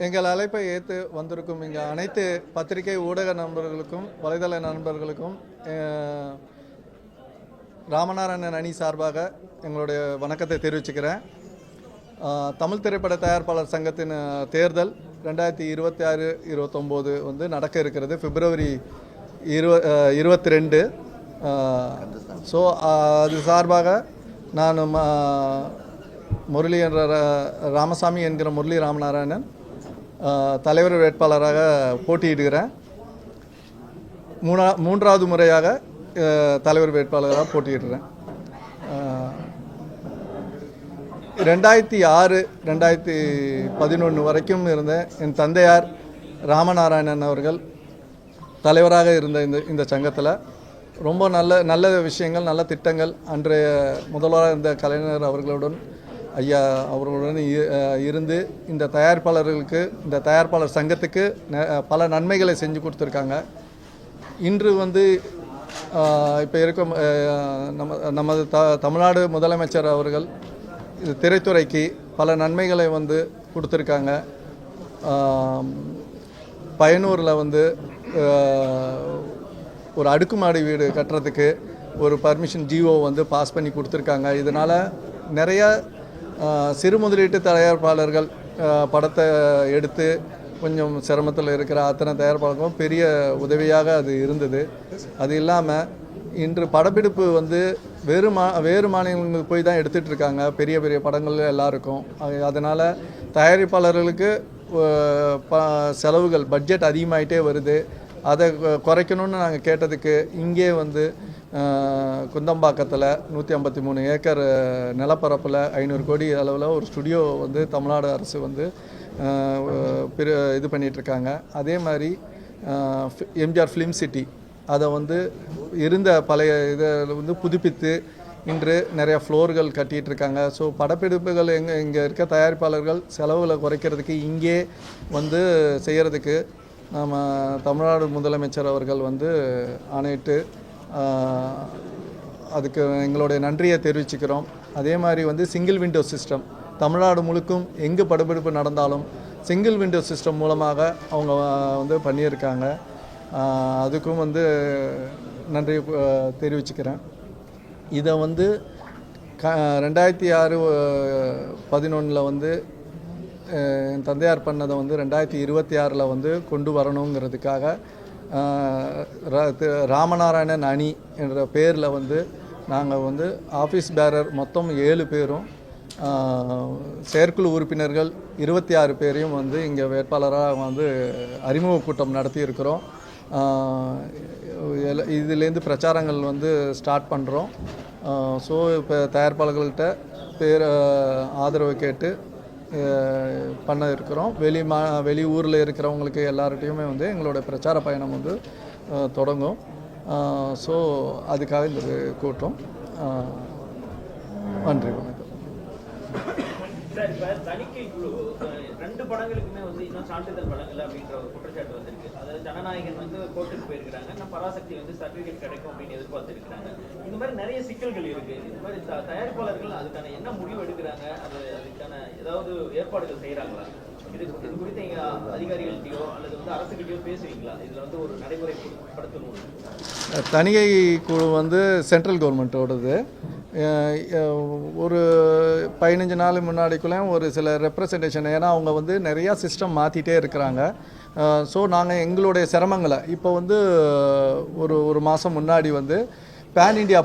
எங்கள் அழைப்பை ஏற்று வந்திருக்கும் இங்கே அனைத்து பத்திரிகை ஊடக நண்பர்களுக்கும் வலைதள நண்பர்களுக்கும் ராமநாராயணன் அணி சார்பாக எங்களுடைய வணக்கத்தை தெரிவிச்சுக்கிறேன். தமிழ் திரைப்பட தயாரிப்பாளர் சங்கத்தின் தேர்தல் 2026-29 வந்து நடக்க இருக்கிறது. பிப்ரவரி 22. ஸோ அது சார்பாக நான் முரளி என்ற ராமசாமி என்கிற முரளி ராமநாராயணன் தலைவர் வேட்பாளராக போட்டியிடுகிறேன். மூன்றாவது முறையாக தலைவர் வேட்பாளராக போட்டியிடுறேன். 2006-2011 வரைக்கும் இருந்த என் தந்தையார் ராமநாராயணன் அவர்கள் தலைவராக இருந்த இந்த சங்கத்தில் ரொம்ப நல்ல விஷயங்கள், நல்ல திட்டங்கள் அன்றைய முதல்வராக இருந்த கலைஞர் அவர்களுடன் ஐயா அவர்களுடன் இருந்து இந்த தயாரிப்பாளர்களுக்கு, இந்த தயாரிப்பாளர் சங்கத்துக்கு பல நன்மைகளை செஞ்சு கொடுத்துருக்காங்க. இன்று வந்து இப்போ இருக்கும் நமது தமிழ்நாடு முதலமைச்சர் அவர்கள் திரைத்துறைக்கு பல நன்மைகளை வந்து கொடுத்துருக்காங்க. பயனூரில் வந்து ஒரு அடுக்குமாடி வீடு கட்டுறதுக்கு ஒரு பர்மிஷன் ஜிஓ வந்து பாஸ் பண்ணி கொடுத்துருக்காங்க. இதனால் நிறைய சிறு முதலீட்டு தயாரிப்பாளர்கள் படத்தை எடுத்து கொஞ்சம் சிரமத்தில் இருக்கிற அத்தனை தயாரிப்பாளர்களும் பெரிய உதவியாக அது இருந்தது. அது இல்லாமல் இன்று படப்பிடிப்பு வந்து வேறு மாநிலங்களுக்கு போய் தான் எடுத்துகிட்டு இருக்காங்க பெரிய பெரிய படங்கள் எல்லாருக்கும். அதனால் தயாரிப்பாளர்களுக்கு செலவுகள் பட்ஜெட் அதிகமாகிட்டே வருது. அதை குறைக்கணும்னு நாங்கள் கேட்டதுக்கு இங்கே வந்து குந்தம்பாக்கத்தில் 153 ஏக்கர் நிலப்பரப்பில் 500 கோடி அளவில் ஒரு ஸ்டுடியோ வந்து தமிழ்நாடு அரசு வந்து இது பண்ணிகிட்ருக்காங்க. அதே மாதிரி எம்ஜிஆர் ஃபிலிம் சிட்டி அதை வந்து இருந்த பழைய இதை வந்து புதுப்பித்து இன்று நிறைய ஃப்ளோர்கள் கட்டிகிட்டு இருக்காங்க. ஸோ படப்பிடிப்புகள் இங்கே இருக்க தயாரிப்பாளர்கள் செலவுகளை குறைக்கிறதுக்கு இங்கே வந்து செய்கிறதுக்கு நம்ம தமிழ்நாடு முதலமைச்சர் அவர்கள் வந்து ஆணையிட்டு அதுக்கு எங்களுடைய நன்றியை தெரிவிச்சுக்கிறோம். அதே மாதிரி வந்து சிங்கிள் விண்டோ சிஸ்டம் தமிழ்நாடு முழுக்கும் எங்கு படப்பிடிப்பு நடந்தாலும் சிங்கிள் விண்டோ சிஸ்டம் மூலமாக அவங்க வந்து பண்ணியிருக்காங்க. அதுக்கும் வந்து நன்றி தெரிவிச்சுக்கிறேன். இதை வந்து 2006-11 வந்து என் தந்தையார் பண்ணதை வந்து 2026 வந்து கொண்டு வரணுங்கிறதுக்காக ராமநாராயணன் அணி என்ற பேரில் வந்து நாங்கள் வந்து ஆஃபீஸ் பேரர் மொத்தம் 7 பேரும் செயற்குழு உறுப்பினர்கள் 26 பேரையும் வந்து இங்கே வேட்பாளராக வந்து அறிமுக கூட்டம் நடத்தியிருக்கிறோம். இதுலேருந்து பிரச்சாரங்கள் வந்து ஸ்டார்ட் பண்ணுறோம். ஸோ இப்போ தயாரிப்பாளர்கள்ட்ட ஆதரவு கேட்டு பண்ண இருக்கிறோம். வெளி ஊரில் இருக்கிறவங்களுக்கு எல்லார்ட்டையுமே வந்து எங்களோட பிரச்சார பயணம் வந்து தொடங்கும். ஸோ அதுக்காக இந்த கூட்டம். நன்றி, வணக்கம். சார், இப்போ தணிக்கை குழு 2 படங்களுக்குமே வந்து இன்னும் சான்றிதழ் வழங்கல அப்படின்ற ஒரு குற்றச்சாட்டு வந்திருக்கு. அதாவது ஜனநாயகன் வந்து கோர்ட்டுக்கு போயிருக்கிறாங்க, இன்னும் பராசக்தி வந்து சர்டிஃபிகேட் கிடைக்கும் அப்படின்னு எதிர்பார்த்துருக்கிறாங்க. இந்த மாதிரி நிறைய சிக்கல்கள் இருக்கு. இந்த மாதிரி தயாரிப்பாளர்கள் அதுக்கான என்ன முடிவு எடுக்கிறாங்க, அதுக்கான ஏதாவது ஏற்பாடுகள் செய்யறாங்களா? இது குறித்து நீங்க அதிகாரிகள்கிட்டயோ அல்லது வந்து அரசுகிட்டயோ பேசுவீங்களா? இதுல வந்து ஒரு நடைமுறைப்படுத்தணும். தணிக்கை குழு வந்து சென்ட்ரல் கவர்மெண்ட்டோடது. ஒரு 15 நாள் முன்னாடிக்குள்ளே ஒரு சில ரெப்ரசன்டேஷன், ஏன்னா அவங்க வந்து நிறையா சிஸ்டம் மாற்றிட்டே இருக்கிறாங்க. ஸோ நாங்கள் எங்களுடைய சிரமங்களை இப்போ வந்து ஒரு மாதம் முன்னாடி வந்து பேன் இண்டியா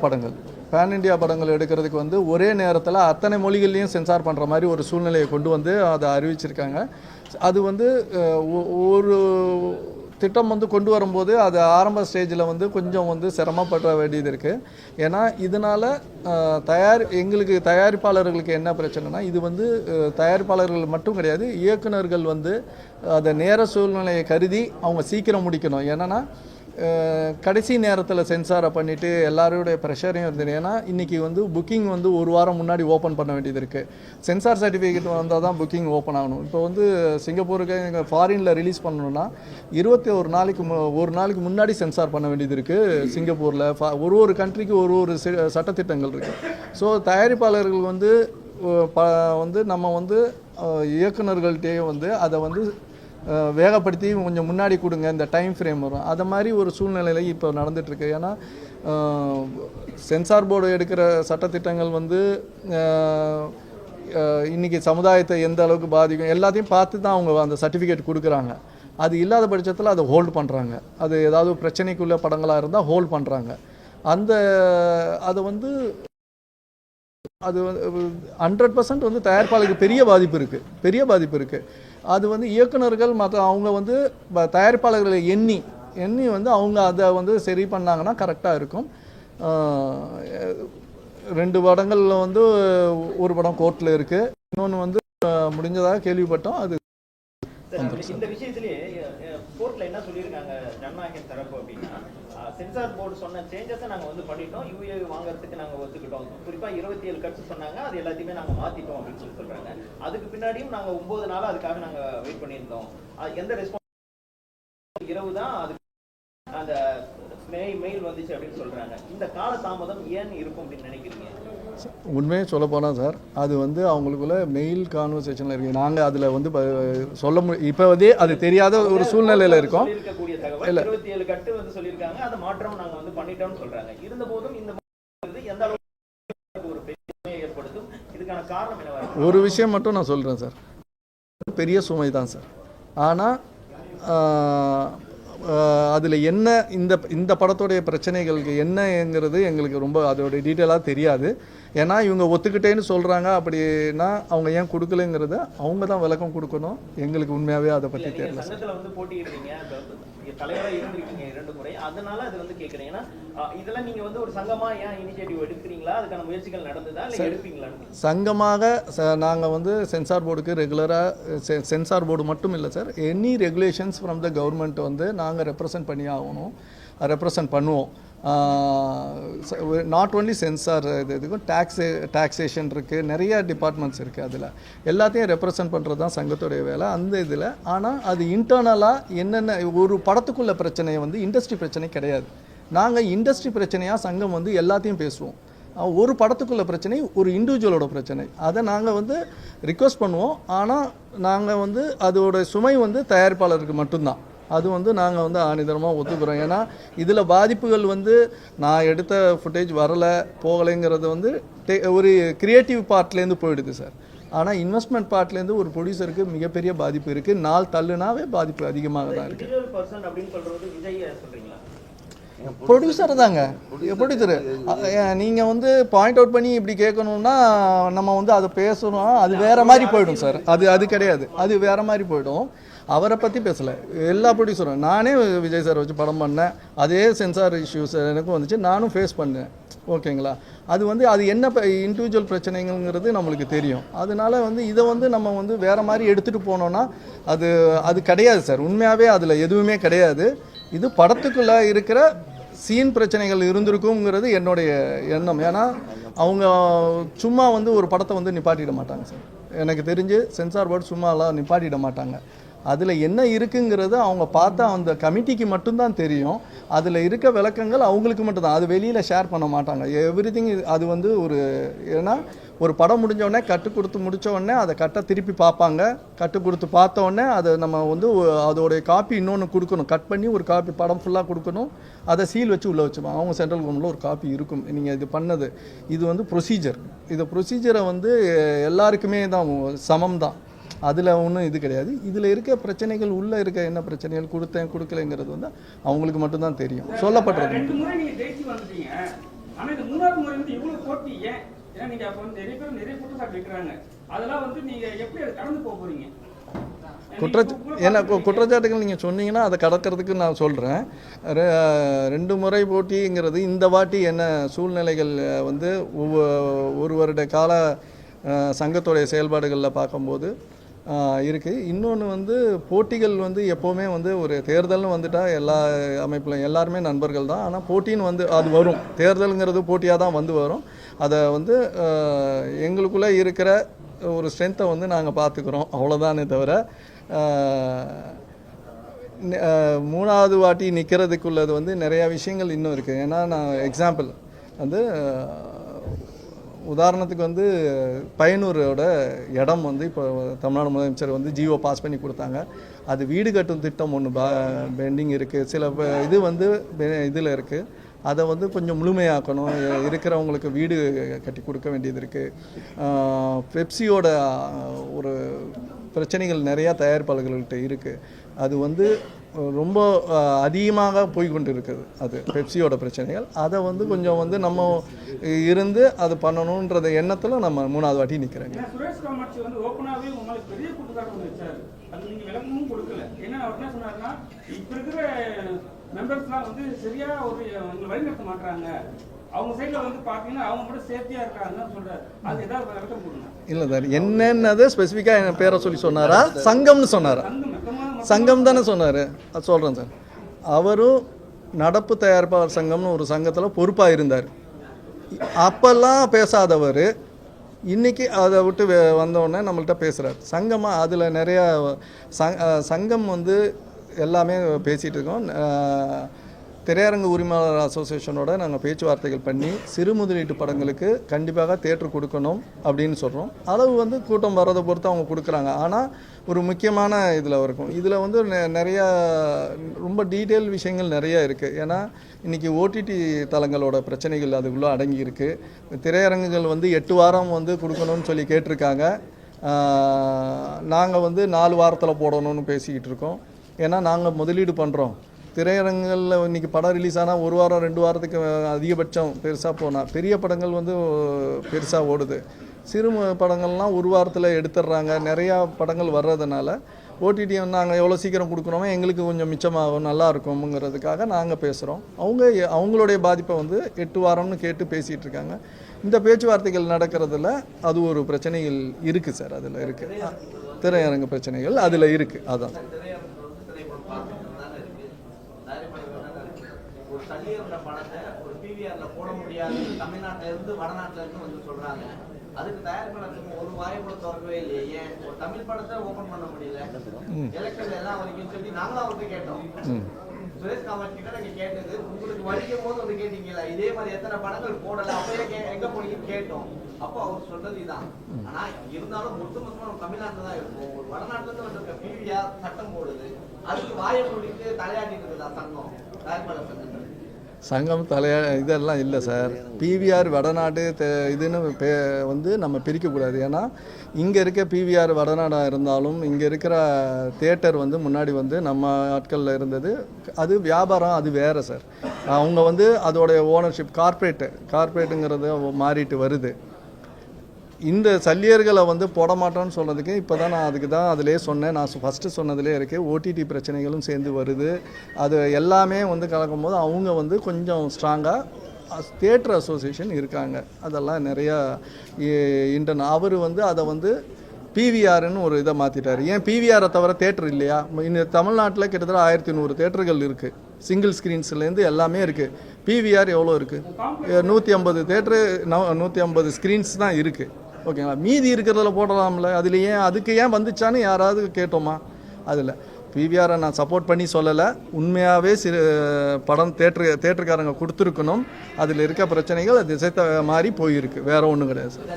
படங்கள் எடுக்கிறதுக்கு வந்து ஒரே நேரத்தில் அத்தனை மொழிகள்லையும் சென்சார் பண்ணுற மாதிரி ஒரு சூழ்நிலையை கொண்டு வந்து அதை அறிவிச்சிருக்காங்க. அது வந்து ஒரு திட்டம் வந்து கொண்டு வரும்போது அது ஆரம்ப ஸ்டேஜில் வந்து கொஞ்சம் வந்து சிரமப்பட வேண்டியது இருக்குது. ஏன்னா இதனால் எங்களுக்கு தயாரிப்பாளர்களுக்கு என்ன பிரச்சனைனா, இது வந்து தயாரிப்பாளர்கள் மட்டும் கிடையாது, இயக்குநர்கள் வந்து அதை நேர சூழ்நிலையை கருதி அவங்க சீக்கிரம் முடிக்கணும். ஏன்னா கடைசி நேரத்தில் சென்சாரை பண்ணிவிட்டு எல்லாருடைய ப்ரெஷரையும் இருந்தது. ஏன்னா இன்றைக்கி வந்து புக்கிங் வந்து ஒரு வாரம் முன்னாடி ஓப்பன் பண்ண வேண்டியது இருக்குது. சென்சார் சர்டிஃபிகேட் வந்தால் தான் புக்கிங் ஓப்பன் ஆகணும். இப்போ வந்து சிங்கப்பூருக்கு எங்கள் ஃபாரினில் ரிலீஸ் பண்ணணுன்னா 21 நாளைக்கு முன்னாடி சென்சார் பண்ண வேண்டியது இருக்குது. சிங்கப்பூரில் ஒரு கண்ட்ரிக்கு ஒரு சட்டத்திட்டங்கள் இருக்குது. ஸோ தயாரிப்பாளர்கள் வந்து நம்ம வந்து இயக்குநர்கள்ட்டே வந்து அதை வந்து வேகப்படுத்தி கொஞ்சம் முன்னாடி கொடுங்க, இந்த டைம் ஃப்ரேம் வரும். அதை மாதிரி ஒரு சூழ்நிலையில் இப்போ நடந்துகிட்ருக்கு. ஏன்னா சென்சார் போர்டு எடுக்கிற சட்டத்திட்டங்கள் வந்து இன்றைக்கி சமுதாயத்தை எந்த அளவுக்கு பாதிக்கும் எல்லாத்தையும் பார்த்து தான் அவங்க அந்த சர்டிஃபிகேட் கொடுக்குறாங்க. அது இல்லாத பட்சத்தில் அதை ஹோல்டு பண்ணுறாங்க. அது ஏதாவது பிரச்சனைக்குள்ள படங்களாக இருந்தால் ஹோல்டு பண்ணுறாங்க. அதை வந்து அது 100% வந்து தயாரிப்பாளருக்கு பெரிய பாதிப்பு இருக்குது. அது வந்து இயக்குநர்கள் மற்ற அவங்க வந்து தயாரிப்பாளர்களை எண்ணி வந்து அவங்க அதை வந்து சரி பண்ணாங்கன்னா கரெக்டாக இருக்கும். 2 படங்களில் வந்து ஒரு படம் கோர்ட்டில் இருக்குது, இன்னொன்று வந்து முடிஞ்சதாக கேள்விப்பட்டோம். அது இந்த விஷயத்திலேயே கோர்ட்ல என்ன சொல்லியிருக்காங்க ஜனநாயகன் தரப்பு அப்படின்னா, சென்சார் போர்டு சொன்ன சேஞ்சஸை நாங்கள் வந்து பண்ணிட்டோம், யூஏ வாங்குறதுக்கு நாங்கள் ஒத்துக்கிட்டோம். குறிப்பாக 27 கட்ஸ் சொன்னாங்க, அது எல்லாத்தையுமே நாங்கள் மாற்றிட்டோம் அப்படின்னு சொல்லி சொல்கிறாங்க. அதுக்கு பின்னாடியும் நாங்கள் 9 நாளாக அதுக்காக நாங்கள் வெயிட் பண்ணியிருந்தோம். எந்த ரெஸ்பான்ஸ் இரவு தான் அது அந்த மெயில் வந்துச்சு அப்படின்னு சொல்கிறாங்க. இந்த கால தாமதம் ஏன் இருக்கும் அப்படின்னு நினைக்கிறீங்க? உண்மையை சொல்லப்போனால் சார், அது வந்து அவங்களுக்குள்ள மெயில் கான்வர்சேஷனில் இருக்குது. நாங்கள் அதில் வந்து சொல்ல இப்போ வந்து அது தெரியாத ஒரு சூழ்நிலையில் இருக்கோம். இருக்கக்கூடிய தகவல் 27 கட்டு வந்து சொல்லியிருக்காங்க, அதை மாற்றம் நாங்கள் வந்து பண்ணிட்டோம்னு சொல்கிறாங்க. இருந்தபோதும் இந்த எந்த அளவுக்கு ஒரு பெரிய ஏற்படுத்தும், இதுக்கான காரணம் என்ன? ஒரு விஷயம் மட்டும் நான் சொல்கிறேன் சார், பெரிய சுமை தான் சார். ஆனால் அதில் என்ன இந்த படத்துடைய பிரச்சனைகளுக்கு என்னங்கிறது எங்களுக்கு ரொம்ப அதோடைய டீட்டெயிலாக தெரியாது. ஏன்னா இவங்க ஒத்துக்கிட்டேன்னு சொல்கிறாங்க, அப்படின்னா அவங்க ஏன் கொடுக்கலங்கிறத அவங்க தான் விளக்கம் கொடுக்கணும். எங்களுக்கு உண்மையாகவே அதை பற்றி தெரியல. சங்கத்தில் வந்து போட்டியிடுறீங்க, தலைவராக இருந்திருக்கீங்க 2 முறை, அதனால அது வந்து கேட்குறேன். ஏன்னா இதெல்லாம் நீங்கள் வந்து ஒரு சங்கமாக ஏன் இனிஷியேட்டிவ் எடுக்கிறீங்களா, அதுக்கான முயற்சிகள் நடந்ததா இல்லை எடுப்பீங்களா? சங்கமாக நாங்கள் வந்து சென்சார் போர்டுக்கு ரெகுலராக சென்சார் போர்டு மட்டும் இல்லை sir, any regulations from the government வந்து நாங்கள் ரெப்ரசன்ட் பண்ணி ஆகணும், ரெப்ரசன்ட் பண்ணுவோம். நாட் ஓன்லி சென்சார், இதுக்கும் டாக்ஸேஷன் இருக்குது, நிறைய டிபார்ட்மெண்ட்ஸ் இருக்குது. அதில் எல்லாத்தையும் ரெப்ரசன்ட் பண்ணுறது தான் சங்கத்துடைய வேலை அந்த இதில். ஆனால் அது இன்டர்னலாக என்னென்ன ஒரு படத்துக்குள்ள பிரச்சனையை வந்து இண்டஸ்ட்ரி பிரச்சனை கிடையாது. நாங்கள் இண்டஸ்ட்ரி பிரச்சனையாக சங்கம் வந்து எல்லாத்தையும் பேசுவோம். ஒரு படத்துக்குள்ள பிரச்சனை ஒரு இண்டிவிஜுவலோட பிரச்சனை, அதை நாங்கள் வந்து ரிக்வெஸ்ட் பண்ணுவோம். ஆனால் நாங்கள் வந்து அதோட சுமை வந்து தயாரிப்பாளருக்கு மட்டும்தான். அது வந்து நாங்கள் வந்து ஆணிதரமாக ஒத்துக்கிறோம். ஏன்னா இதில் பாதிப்புகள் வந்து நான் எடுத்த ஃபுட்டேஜ் போகலைங்கிறது வந்து ஒரு கிரியேட்டிவ் பார்ட்லேருந்து போயிடுது சார். ஆனால் இன்வெஸ்ட்மெண்ட் பார்ட்லேருந்து ஒரு ப்ரொடியூசருக்கு மிகப்பெரிய பாதிப்பு இருக்குது. நாள் தள்ளுனாவே பாதிப்பு அதிகமாக தான் இருக்குது. ப்ரொடியூசர் தாங்க, ப்ரொடியூசரு. நீங்கள் வந்து பாயிண்ட் அவுட் பண்ணி இப்படி கேட்கணுன்னா நம்ம வந்து அதை பேசணும், அது வேறு மாதிரி போயிடும் சார். அது கிடையாது, அது வேறு மாதிரி போயிடும். அவரை பற்றி பேசலை, எல்லா ப்ரொடியூசரும். நானே விஜய் சார் வச்சு படம் பண்ணேன், அதே சென்சார் இஷ்யூஸ் எனக்கும் வந்துச்சு, நானும் ஃபேஸ் பண்ணேன். ஓகேங்களா? அது வந்து அது என்ன இண்டிவிஜுவல் பிரச்சனைங்கிறது நம்மளுக்கு தெரியும். அதனால வந்து இதை வந்து நம்ம வந்து வேறு மாதிரி எடுத்துகிட்டு போனோன்னா அது கிடையாது சார். உண்மையாகவே அதில் எதுவுமே கிடையாது. இது படத்துக்குள்ளே இருக்கிற சீன் பிரச்சனைகள் இருந்திருக்குங்கிறது என்னுடைய எண்ணம். ஏன்னா அவங்க சும்மா வந்து ஒரு படத்தை வந்து நிப்பாட்டிட மாட்டாங்க சார். எனக்கு தெரிஞ்சு சென்சார் போர்டு சும்மாலாம் நிப்பாட்டிட மாட்டாங்க. அதில் என்ன இருக்குங்கிறது அவங்க பார்த்தா அந்த கமிட்டிக்கு மட்டும்தான் தெரியும். அதில் இருக்க விளக்கங்கள் அவங்களுக்கு மட்டும்தான், அது வெளியில் ஷேர் பண்ண மாட்டாங்க. எவ்ரிதிங் அது வந்து ஏன்னா ஒரு படம் முடிஞ்சோடனே கட்டு கொடுத்து முடித்தோடனே அதை திருப்பி பார்ப்பாங்க. கட்டு கொடுத்து பார்த்தோடனே அதை நம்ம வந்து அதோடைய காப்பி இன்னொன்று கொடுக்கணும், கட் பண்ணி ஒரு காப்பி படம் ஃபுல்லாக கொடுக்கணும். அதை சீல் வச்சு உள்ளே வச்சுப்பாங்க. அவங்க சென்ட்ரல் கவர்மெண்ட்டில் ஒரு காப்பி இருக்கும், நீங்கள் இது பண்ணது. இது வந்து ப்ரொசீஜர். இந்த ப்ரொசீஜரை வந்து எல்லாருக்குமே தான் சமம் தான், அதில் ஒன்றும் இது கிடையாது. இதில் இருக்க பிரச்சனைகள் உள்ளே இருக்க என்ன பிரச்சனைகள் கொடுக்கலைங்கிறது வந்து அவங்களுக்கு மட்டும்தான் தெரியும். சொல்லப்படுறது குற்றச்சாட்டுகள் நீங்கள் சொன்னீங்கன்னா அதை கடக்கிறதுக்கு நான் சொல்கிறேன். 2 முறை போட்டிங்கிறது இந்த வாட்டி என்ன சூழ்நிலைகள் வந்து ஒரு வருட கால சங்கத்துடைய செயல்பாடுகளில் பார்க்கும்போது இருக்குது. இன்னொன்று வந்து போட்டிகள் வந்து எப்போவுமே வந்து ஒரு தேர்தல்னு வந்துட்டால் எல்லா அமைப்பிலும் எல்லாருமே நண்பர்கள் தான். ஆனால் போட்டின்னு வந்து அது வரும், தேர்தலுங்கிறது போட்டியாக தான் வரும். அதை வந்து எங்களுக்குள்ளே இருக்கிற ஒரு ஸ்ட்ரென்த்தை வந்து நாங்கள் பார்த்துக்குறோம், அவ்வளோதானே தவிர 3வது வாட்டி நிற்கிறதுக்குள்ளது வந்து நிறையா விஷயங்கள் இன்னும் இருக்குது. ஏன்னா நான் எக்ஸாம்பிள் வந்து உதாரணத்துக்கு வந்து பையனூரோட இடம் வந்து இப்போ தமிழ்நாடு முதலமைச்சர் வந்து ஜியோ பாஸ் பண்ணி கொடுத்தாங்க. அது வீடு கட்டும் திட்டம் ஒன்று பெண்டிங் இருக்குது. சில இது வந்து இதில் இருக்குது. அதை வந்து கொஞ்சம் முழுமையாக்கணும். இருக்கிறவங்களுக்கு வீடு கட்டி கொடுக்க வேண்டியது இருக்குது. பெப்சியோட ஒரு பிரச்சனைகள் நிறையா தயாரிப்பாளர்கள்கிட்ட இருக்குது. அது வந்து ரொம்ப அதிகமாக போய்கொண்டு இருக்குது. அது பெப்சியோட பிரச்சனைகள். அதை வந்து கொஞ்சம் வந்து நம்ம இருந்து அது பண்ணணுன்றத எண்ணத்தில் நம்ம 3வது வாட்டி நிற்கிறேங்க. சுரேஷ் காமாட்சி வந்து ஓப்பனாகவே உங்களுக்கு பெரிய குற்றச்சாட்டு வச்சார். அது நீங்கள் விளக்கமும் கொடுக்கல. ஏன்னா அவர் என்ன சொன்னார்னா, இப்போ இருக்கிற மெம்பர்ஸ்லாம் வந்து சரியாக உங்களை வழிநடத்த மாட்டாங்க, அவங்க சைடில் வந்து பார்த்தீங்கன்னா அவங்க கூட சேஃப்டியாக இருக்காங்கன்னு சொல்கிறார். அது ஏதாவது விளக்கம் கொடுங்க. இல்லை சார், என்னென்னது ஸ்பெசிஃபிக்காக என் பேரை சொல்லி சொன்னாரா? சங்கம்னு சொன்னாரா? சங்கம் தானே சொன்னார். அது சொல்கிறேன் சார். அவரும் நடப்பு தயாரிப்பாளர் சங்கம்னு ஒரு சங்கத்தில் பொறுப்பாக இருந்தார். அப்போல்லாம் பேசாதவர் இன்றைக்கி அதை விட்டு வந்தோடனே நம்மள்கிட்ட பேசுகிறார். சங்கமாக அதில் நிறையா சங்கம் வந்து எல்லாமே பேசிகிட்டு இருக்கோம். திரையரங்கு உரிமையாளர் அசோசியேஷனோட நாங்கள் பேச்சுவார்த்தைகள் பண்ணி சிறு முதலீட்டு படங்களுக்கு கண்டிப்பாக தேட்டர் கொடுக்கணும் அப்படின்னு சொல்கிறோம். அளவு வந்து கூட்டம் வர்றதை பொறுத்து அவங்க கொடுக்குறாங்க. ஆனால் ஒரு முக்கியமான இதில் இருக்கும். இதில் வந்து நிறையா ரொம்ப டீட்டெயில் விஷயங்கள் நிறையா இருக்குது. ஏன்னா இன்றைக்கி ஓடிடி தளங்களோட பிரச்சனைகள் அதுக்குள்ளே அடங்கி இருக்குது. திரையரங்குகள் வந்து 8 வாரம் வந்து கொடுக்கணும்னு சொல்லி கேட்டிருக்காங்க. நாங்கள் வந்து 4 வாரத்தில் போடணும்னு பேசிக்கிட்டு இருக்கோம். ஏன்னா நாங்கள் முதலீடு பண்ணுறோம். திரையரங்குகளில் இன்றைக்கி படம் ரிலீஸ் ஆனால் 1 வாரம் 2 வாரத்துக்கு அதிகபட்சம் பெருசாக போனால், பெரிய படங்கள் வந்து பெருசாக ஓடுது. சிறு படங்கள்லாம் 1 வாரத்தில் எடுத்துடுறாங்க. நிறையா படங்கள் வர்றதுனால ஓடிடி நாங்கள் எவ்வளோ சீக்கிரம் கொடுக்குறோமோ எங்களுக்கு கொஞ்சம் மிச்சமாகும், நல்லா இருக்கும்ங்கிறதுக்காக நாங்கள் பேசுகிறோம். அவங்களுடைய பாதிப்பை வந்து 8 வாரம்னு கேட்டு பேசிகிட்டு இருக்காங்க. இந்த பேச்சுவார்த்தைகள் நடக்கிறதுல அது ஒரு பிரச்சனைகள் இருக்குது சார். அதில் இருக்குது திரையரங்கு பிரச்சனைகள் அதில் இருக்குது. அதான் தள்ளியிருந்த படத்தை ஒரு பிவிஆர்ல போட முடியாது, தமிழ்நாட்டில இருந்து வடநாட்டில இருந்து வந்து சொல்றாங்க. அதுக்கு தயாரிப்பாளருக்கு ஒரு வாய் கூட திறக்கவே இல்லையே. ஒரு தமிழ் படத்தை ஓபன் பண்ண முடியல. எலெக்ஷன் எல்லாம் வரைக்கும் சொல்லி நாங்களும் அவர்கிட்ட கேட்டோம். சுரேஷ் காமாட்சி கிட்ட நாங்க கேட்டது, உங்களுக்கு வடிக்கும் போது வந்து கேட்டீங்களா இதே மாதிரி எத்தனை படங்கள் போடல, அப்பயே எங்க போனீங்கன்னு கேட்டோம். அப்போ அவர் சொல்றது இதான். ஆனா இருந்தாலும் ஒட்டுமொத்தமா நம்ம தமிழ்நாட்டில் தான் இருக்கும். ஒரு வடநாட்டுல இருந்து வந்திருக்க பிவிஆர் சட்டம் போடுது, அதுக்கு வாயை மூடிட்டு தலையாட்டிட்டு இருக்குதா சங்கம், தயாரிப்பாளர் சங்கம்? சங்கம் இதெல்லாம் இல்லை சார். பிவிஆர் வடநாடு இதுன்னு வந்து நம்ம பிரிக்கக்கூடாது. ஏன்னா இங்கே இருக்க பிவிஆர் வடநாடாக இருந்தாலும் இங்கே இருக்கிற தியேட்டர் வந்து முன்னாடி வந்து நம்ம ஆட்களில் இருந்தது. அது வியாபாரம், அது வேறு சார். அவங்க வந்து அதோடைய ஓனர்ஷிப் கார்ப்பரேட்டுங்கிறது மாறிட்டு வருது. இந்த சல்லியர்களை வந்து போட மாட்டோன்னு சொல்கிறதுக்கு இப்போ தான் நான் அதுக்கு தான் அதிலே சொன்னேன். நான் ஃபஸ்ட்டு சொன்னதிலே இருக்குது. ஓடிடி பிரச்சனைகளும் சேர்ந்து வருது. அது எல்லாமே வந்து கலக்கும்போது அவங்க வந்து கொஞ்சம் ஸ்ட்ராங்காக தியேட்டர் அசோசியேஷன் இருக்காங்க. அதெல்லாம் நிறையா அவர் வந்து அதை வந்து பிவிஆர்னு ஒரு இதை மாற்றிட்டார். ஏன் பிவிஆரை தவிர தேட்டர் இல்லையா? இந்த தமிழ்நாட்டில் கிட்டத்தட்ட 1100 தேட்டர்கள் இருக்குது. சிங்கிள் ஸ்க்ரீன்ஸ்லேருந்து எல்லாமே இருக்குது. பிவிஆர் எவ்வளோ இருக்குது? 150 தேட்டரு, 150 ஸ்க்ரீன்ஸ் தான் இருக்குது. ஓகேங்களா? மீதி இருக்கிறதுல போடலாம்ல. அதில் அதுக்கு ஏன் வந்துச்சான்னு யாராவது கேட்டோமா? அதில் பிவிஆரை நான் சப்போர்ட் பண்ணி சொல்லலை. உண்மையாகவே படம் தேட்டருக்காரங்க கொடுத்துருக்கணும். அதில் இருக்க பிரச்சனைகள் அது திசை மாதிரி போயிருக்கு. வேறு ஒன்றும் கிடையாது சார்.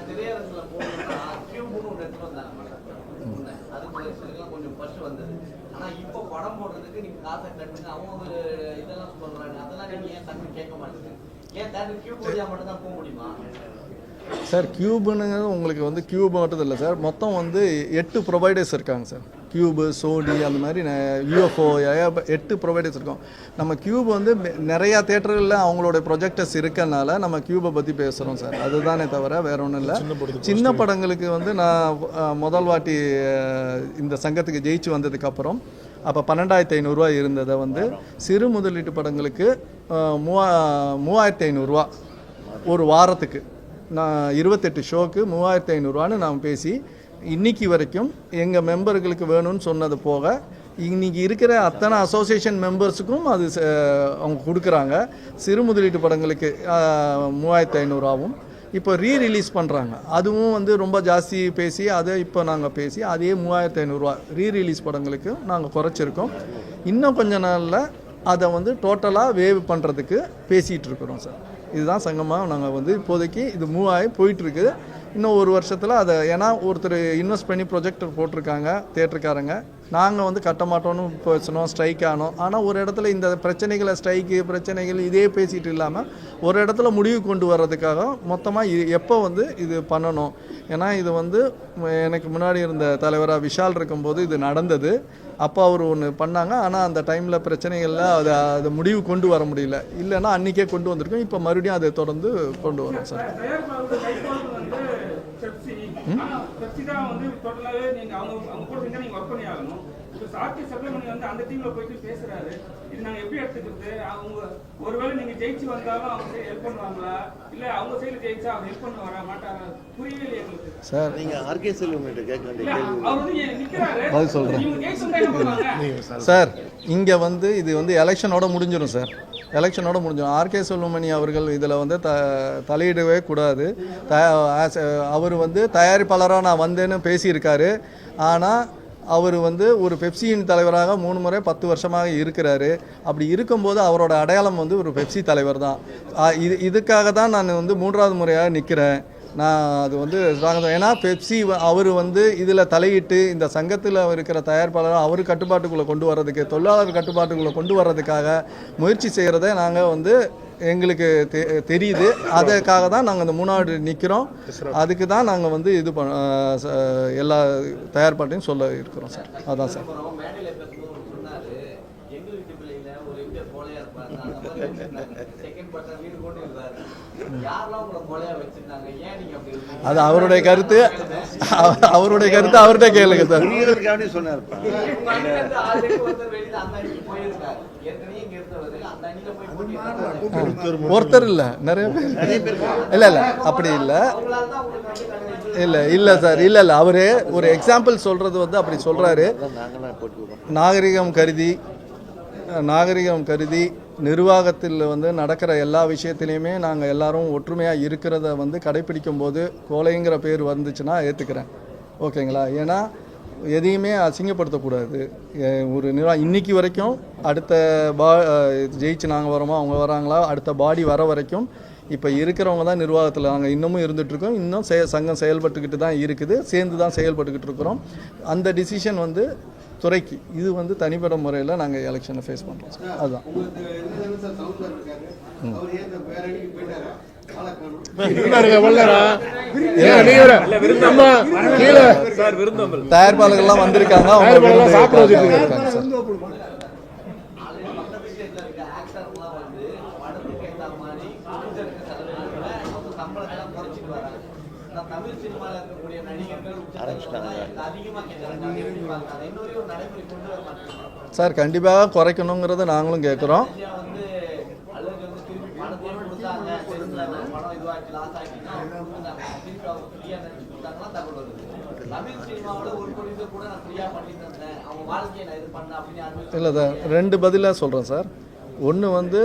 சார் கியூபுன்னு உங்களுக்கு வந்து கியூப் மட்டும் இல்லை சார். மொத்தம் வந்து 8 ப்ரொவைடர்ஸ் இருக்காங்க சார். கியூபு, சோனி, அந்த மாதிரி யூஎஃப்ஓ 8 ப்ரொவைடர்ஸ் இருக்கும். நம்ம கியூப் வந்து நிறையா தேட்டர்களில் அவங்களோட ப்ரொஜெக்டர்ஸ் இருக்கனால நம்ம கியூபை பற்றி பேசுகிறோம் சார். அதுதானே தவிர வேற ஒன்றும் இல்லை. சின்ன படங்களுக்கு வந்து நான் முதல் வாட்டி இந்த சங்கத்துக்கு ஜெயிச்சு வந்ததுக்கப்புறம் அப்போ 12,500 இருந்ததை வந்து சிறு முதலீட்டு படங்களுக்கு 3,500 ஒரு வாரத்துக்கு, நான் 28 ஷோக்கு 3,500 நாம் பேசி இன்றைக்கி வரைக்கும் எங்கள் மெம்பர்களுக்கு வேணும்னு சொன்னது போக இன்றைக்கி இருக்கிற அத்தனை அசோசியேஷன் மெம்பர்ஸுக்கும் அது அவங்க கொடுக்குறாங்க. சிறு முதலீட்டு படங்களுக்கு 3,500 இப்போ ரீரிலீஸ் பண்ணுறாங்க. அதுவும் வந்து ரொம்ப ஜாஸ்தி பேசி அதை இப்போ நாங்கள் பேசி அதே 3,500 ரீரிலீஸ் படங்களுக்கு நாங்கள் குறைச்சிருக்கோம். இன்னும் கொஞ்ச நாளில் அதை வந்து டோட்டலாக வேவ் பண்ணுறதுக்கு பேசிகிட்டு இருக்கிறோம் சார். இதுதான் சங்கமாக நாங்கள் வந்து இப்போதைக்கு இது மூவ் ஆகி போயிட்டுருக்கு. இன்னும் ஒரு வருஷத்தில் அதை ஏன்னா ஒருத்தர் இன்வெஸ்ட் பண்ணி ப்ரொஜெக்டர் போட்டிருக்காங்க தேட்டருக்காரங்க, நாங்கள் வந்து கட்ட மாட்டோன்னு பேசணும், ஸ்ட்ரைக் ஆனோம். ஆனால் ஒரு இடத்துல இந்த பிரச்சனைகளை ஸ்ட்ரைக்கு பிரச்சனைகள் இதே பேசிகிட்டு இல்லாமல் ஒரு இடத்துல முடிவு கொண்டு வர்றதுக்காக மொத்தமாக எப்போ வந்து இது பண்ணணும். ஏன்னா இது வந்து எனக்கு முன்னாடி இருந்த தலைவராக விஷால் இருக்கும்போது இது நடந்தது. அப்போ அவர் ஒன்று பண்ணாங்க, ஆனால் அந்த டைமில் பிரச்சனைகளில் அதை முடிவு கொண்டு வர முடியல. இல்லைன்னா அன்றைக்கே கொண்டு வந்திருக்கோம். இப்போ மறுபடியும் அதை தொடர்ந்து கொண்டு வரோம் சார். பெப்சி தான் வந்து டோட்டலாகவே நீங்கள் அவங்க கூட சேர்ந்து நீங்கள் ஒர்க் பண்ணி ஆகணும். இப்போ சார்த்தி சப்ளைமணி வந்து அந்த டீமில் போயிட்டு பேசுகிறாரு. இது நாங்கள் எப்படி எடுத்துக்கிறது? அவங்க ஒருவேளை நீங்கள் ஜெயிச்சு வந்தாலும் அவங்க சைடு ஹெல்ப் பண்ணுவாங்களா, இல்லை அவங்க சைடில் ஜெயிச்சா அவங்க ஹெல்ப் பண்ண வர மாட்டாங்க? புரியவே இல்லை எங்களுக்கு சார். நீங்கள் ஆர்கே செல்வம்கிட்ட கேட்க வேண்டிய அவர் வந்து நிற்கிறாரு, பதில் சொல்கிறேன் இவங்க ஜெயிச்சு வந்தா என்ன பண்ணுவாங்க சார். இங்கே வந்து இது எலெக்ஷனோட முடிஞ்சிடும் சார். எலெக்ஷனோட முடிஞ்சிடும். ஆர்கே செல்வமணி அவர்கள் இதில் வந்து தலையிடவே கூடாது. அவர் வந்து தயாரிப்பாளராக நான் வந்தேன்னு பேசியிருக்காரு. ஆனால் அவர் வந்து ஒரு பெப்சியின் தலைவராக 3 முறை 10 வருஷமாக இருக்கிறாரு. அப்படி இருக்கும்போது அவரோட அடையாளம் வந்து ஒரு பெப்சி தலைவர் தான். இதுக்காக தான் நான் வந்து 3வது முறையாக நிற்கிறேன். நான் அது வந்து ஏன்னா பெப்சி அவர் வந்து இதில் தலையிட்டு இந்த சங்கத்தில் இருக்கிற தயாரிப்பாளர் அவர் கட்டுப்பாட்டுக்குள்ளே கொண்டு வர்றதுக்கு, தொழிலாளர் கட்டுப்பாட்டுக்குள்ளே கொண்டு வர்றதுக்காக முயற்சி செய்கிறத நாங்கள் வந்து எங்களுக்கு தெரியுது. அதுக்காக தான் நாங்கள் அந்த 3வது நிற்கிறோம். அதுக்கு தான் நாங்கள் வந்து இது எல்லா தயார்பாட்டையும் சொல்ல இருக்கிறோம் சார். அதான் சார். அது அவருடைய கருத்து. அவருடைய கருத்து அவர்கிட்ட கேளுங்க சார். சொன்னார் ஒருத்தர் இல்ல, நிறைய பேர். இல்ல அப்படி இல்ல சார். இல்ல அவரு ஒரு எக்ஸாம்பிள் சொல்றது வந்து அப்படி சொல்றாரு. நாகரிகம் கருதி நிர்வாகத்தில் வந்து நடக்கிற எல்லா விஷயத்திலையுமே நாங்கள் எல்லாரும் ஒற்றுமையாக இருக்கிறத வந்து கடைப்பிடிக்கும் போது கோலைங்கிற பேர் வந்துச்சுன்னா ஏற்றுக்கிறேன். ஓகேங்களா? ஏன்னா எதையுமே அசிங்கப்படுத்தக்கூடாது. ஒரு இன்னைக்கு வரைக்கும் அடுத்த ஜெயிச்சு நாங்கள் வரோமோ அவங்க வராங்களா, அடுத்த பாடி வர வரைக்கும் இப்போ இருக்கிறவங்க தான் நிர்வாகத்தில் நாங்கள் இன்னமும் இருந்துகிட்ருக்கோம். இன்னும் சங்கம் செயல்பட்டுக்கிட்டு தான் இருக்குது, சேர்ந்து தான் செயல்பட்டுக்கிட்டு இருக்கிறோம். அந்த டிசிஷன் வந்து துறைக்கு, இது வந்து தனிப்பட்ட முறையில் நாங்கள் எலெக்ஷனை ஃபேஸ் பண்ணுறோம் சார். அதுதான். தயாரிப்பாளர்கள்லாம் வந்திருக்காங்க, அவங்க சாப்பிட சார். சார் கண்டிப்பாக குறைக்கணுங்கிறத நாங்களும் கேட்குறோம். இல்லை சார், 2 பதிலாக சொல்கிறேன் சார். ஒன்று வந்து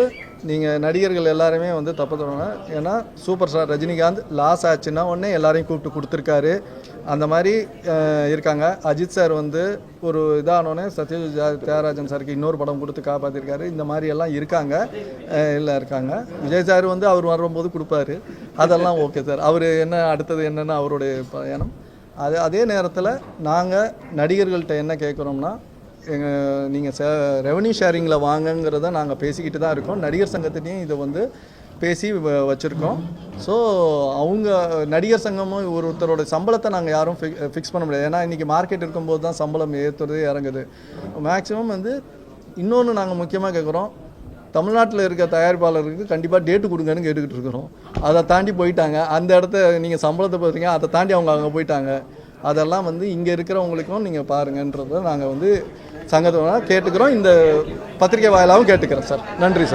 நீங்கள் நடிகர்கள் எல்லாருமே வந்து தப்பு தருவாங்க. ஏன்னா சூப்பர் ஸ்டார் ரஜினிகாந்த் லாஸ் ஆச்சுன்னா உடனே எல்லாரையும் கூப்பிட்டு கொடுத்துருக்காரு. அந்த மாதிரி இருக்காங்க. அஜித் சார் வந்து ஒரு இதானோடனே சத்யஜித் தியாகராஜன் சாருக்கு இன்னொரு படம் கொடுத்து காப்பாற்றிருக்காரு. இந்த மாதிரி எல்லாம் இருக்காங்க. விஜய் சார் வந்து அவர் வரும்போது கொடுப்பாரு, அதெல்லாம் ஓகே சார். அவர் என்ன அடுத்தது என்னென்னு அவருடைய பயணம். அதே நேரத்தில் நாங்கள் நடிகர்கள்ட்ட என்ன கேட்குறோம்னா, நீங்கள் ரெவன்யூ ஷேரிங்கில் வாங்கங்கிறத நாங்கள் பேசிக்கிட்டு தான் இருக்கோம். நடிகர் சங்கத்திலையும் இதை வந்து பேசி வச்சுருக்கோம். ஸோ அவங்க நடிகர் சங்கமும் ஒருத்தரோட சம்பளத்தை நாங்கள் யாரும் ஃபிக்ஸ் பண்ண முடியாது. ஏன்னா இன்றைக்கி மார்க்கெட் இருக்கும்போது தான் சம்பளம் ஏற்றுறது இறங்குது. மேக்ஸிமம் வந்து இன்னொன்று நாங்கள் முக்கியமாக கேட்குறோம், தமிழ்நாட்டில் இருக்க தயாரிப்பாளருக்கு கண்டிப்பாக டேட்டு கொடுங்கன்னு கேட்டுக்கிட்டு இருக்கிறோம். அதை தாண்டி போயிட்டாங்க. அந்த இடத்த நீங்கள் சம்பளத்தை பார்த்தீங்க, அதை தாண்டி அவங்க அங்கே போயிட்டாங்க. அதெல்லாம் வந்து இங்கே இருக்கிறவங்களுக்கும் நீங்கள் பாருங்கன்றதை நாங்கள் வந்து சங்கத்தை கேட்டுக்கிறோம். இந்த பத்திரிகை வாயிலாகவும் கேட்டுக்கிறோம் சார். நன்றி சார்.